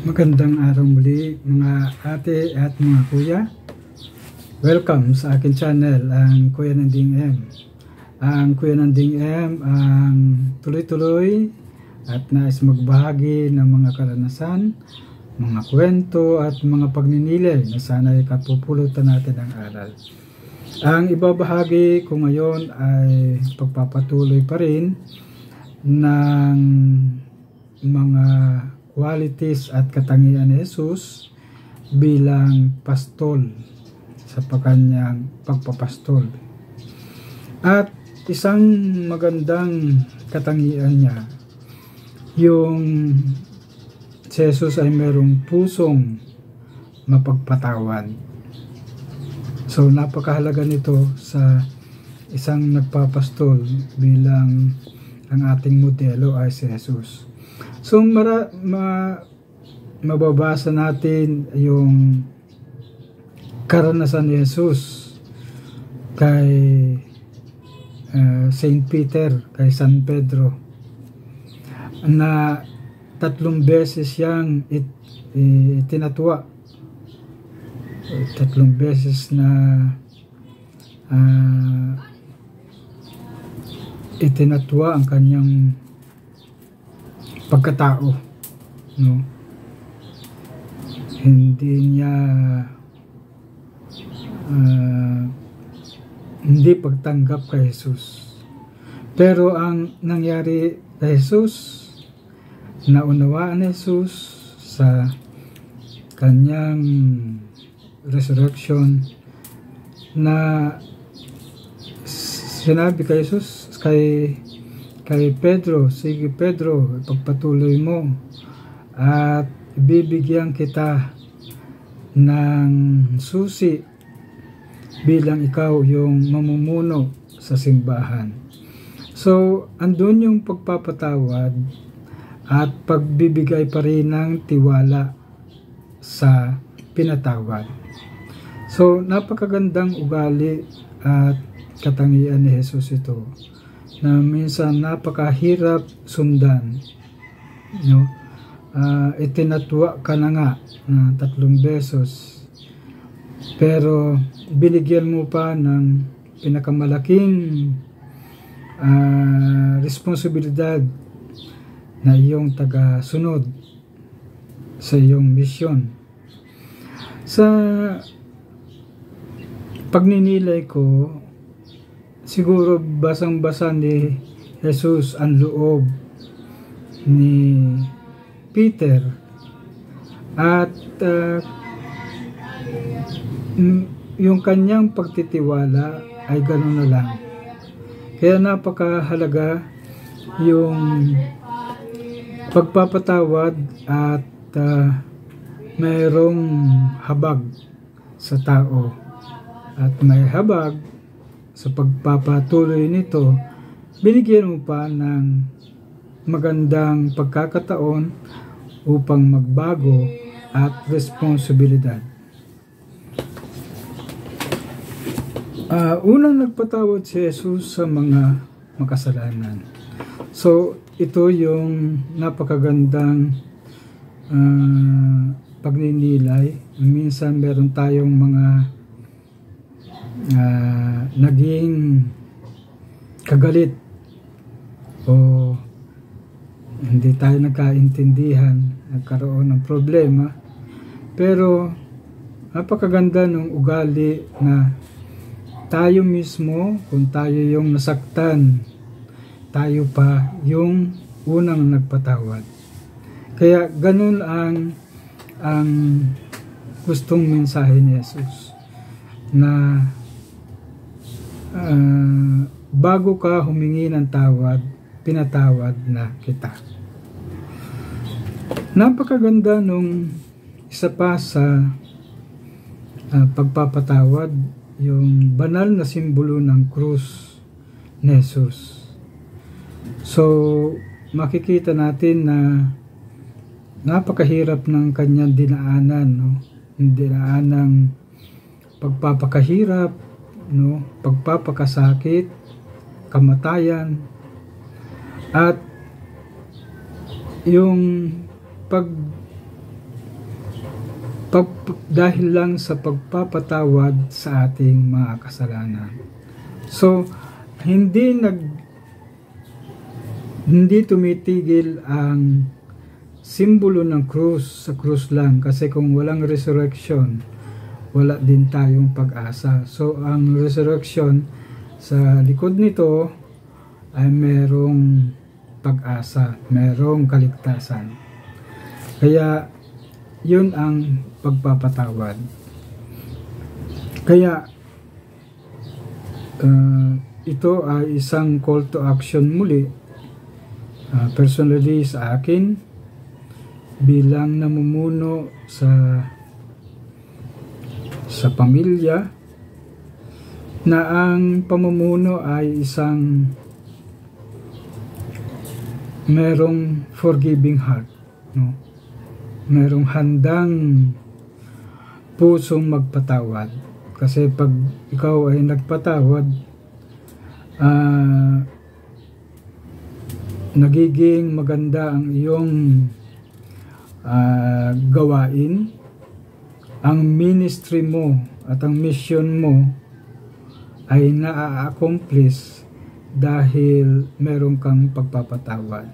Magandang araw muli mga ate at mga kuya. Welcome sa akin channel, ang Kuya Nanding M. Ang Kuya Nanding M ang tuloy-tuloy at nais magbahagi ng mga karanasan, mga kwento at mga pagninilay na sana'y kapupulutan natin ang aral. Ang ibabahagi ko ngayon ay pagpapatuloy pa rin ng mga qualities at katangian ni Jesus bilang pastol sa kanyang pagpapastol. At isang magandang katangian niya, yung si Jesus ay merong pusong mapagpatawad. So napakahalaga nito sa isang nagpapastol bilang ang ating modelo ay si Jesus. So mababasa natin yung karanasan ni Jesus kay Saint Peter, kay San Pedro, na 3 beses siyang itinatwa. 3 beses na itinatwa ang kanyang pagkatao, no? Hindi niya hindi pagtanggap kay Jesus. Pero ang nangyari kay Jesus, naunawaan ni Jesus sa kanyang resurrection, na sinabi kay Jesus, kay Pedro, sige Pedro, ipagpatuloy mo at bibigyan kita ng susi bilang ikaw yung mamumuno sa simbahan. So, andun yung pagpapatawad at pagbibigay pa rin ng tiwala sa pinatawad. So, napakagandang ugali at katangian ni Jesus ito, na minsan napakahirap sundan, no? Itinatwa ka na nga na 3 beses, pero binigyan mo pa ng pinakamalaking responsibilidad na iyong taga-sunod sa iyong misyon. Sa pagninilay ko, siguro basang-basa ni Jesus ang loob ni Peter, at yung kanyang pagtitiwala ay gano'n na lang. Kaya napakahalaga yung pagpapatawad at mayroong habag sa tao, at may habag sa pagpapatuloy nito, binigyan mo pa ng magandang pagkakataon upang magbago at responsibilidad. Unang nagpatawad si Jesus sa mga makasalanan. So ito yung napakagandang pagninilay. Minsan meron tayong mga naging kagalit o hindi tayo nagkaintindihan, nagkaroon ng problema, pero napakaganda ng ugali na tayo mismo, kung tayo yung nasaktan, tayo pa yung unang nagpatawad. Kaya ganun ang gustong mensahe ni Jesus, na bago ka humingi ng tawad, pinatawad na kita. Napakaganda nung isa pa sa pagpapatawad, yung banal na simbolo ng krus ni Jesus. So makikita natin na napakahirap ng kanyang dinaanan, no? Dinaanang pagpapakahirap, no? Pagpapakasakit, kamatayan, at yung dahil lang sa pagpapatawad sa ating mga kasalanan. So, hindi tumitigil ang simbolo ng krus sa krus lang, kasi kung walang resurrection, wala din tayong pag-asa. So, ang resurrection sa likod nito ay merong pag-asa, merong kaligtasan. Kaya, yun ang pagpapatawad. Kaya, ito ay isang call to action muli, personally sa akin, bilang namumuno sa pamilya, na ang pamumuno ay isang merong forgiving heart, no? Merong handang pusong magpatawad. Kasi pag ikaw ay nagpatawad, nagiging maganda ang iyong gawain, ang ministry mo at ang mission mo ay na-accomplish dahil meron kang pagpapatawad.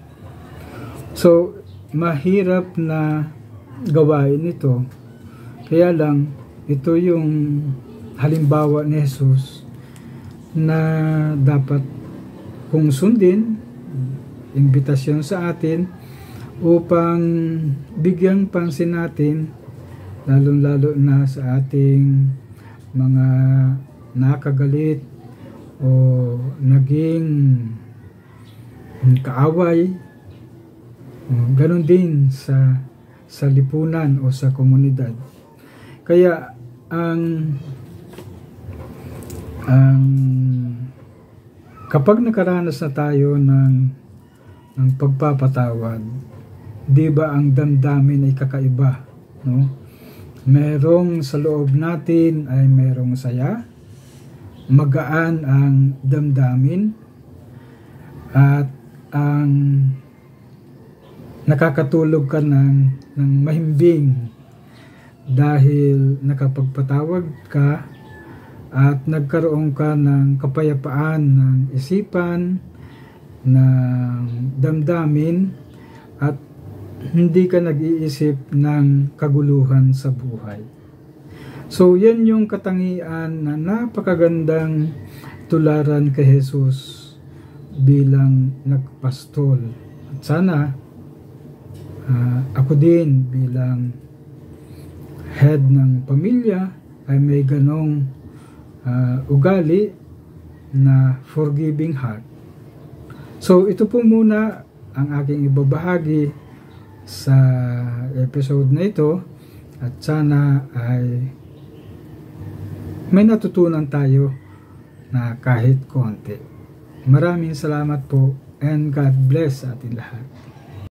So, mahirap na gawain ito. Kaya lang, ito yung halimbawa ni Jesus na dapat kung sundin, imbitasyon sa atin upang bigyang pansin natin, lalong-lalo na sa ating mga nakagalit o naging kaaway. Ganon din sa lipunan o sa komunidad. Kaya kapag nakaranas na tayo ng pagpapatawad, di ba ang damdamin ay kakaiba, no? Merong sa loob natin ay merong saya, magaan ang damdamin, at ang nakakatulog ka ng mahimbing dahil nakapagpatawad ka at nagkaroon ka ng kapayapaan ng isipan, ng damdamin, at hindi ka nag-iisip ng kaguluhan sa buhay. So, yan yung katangian na napakagandang tularan kay Jesus bilang nagpastol. At sana, ako din bilang head ng pamilya ay may ganong ugali na forgiving heart. So, ito po muna ang aking ibabahagi sa episode na ito, at sana ay may natutunan tayo na kahit konti. Maraming salamat po, and God bless ating lahat.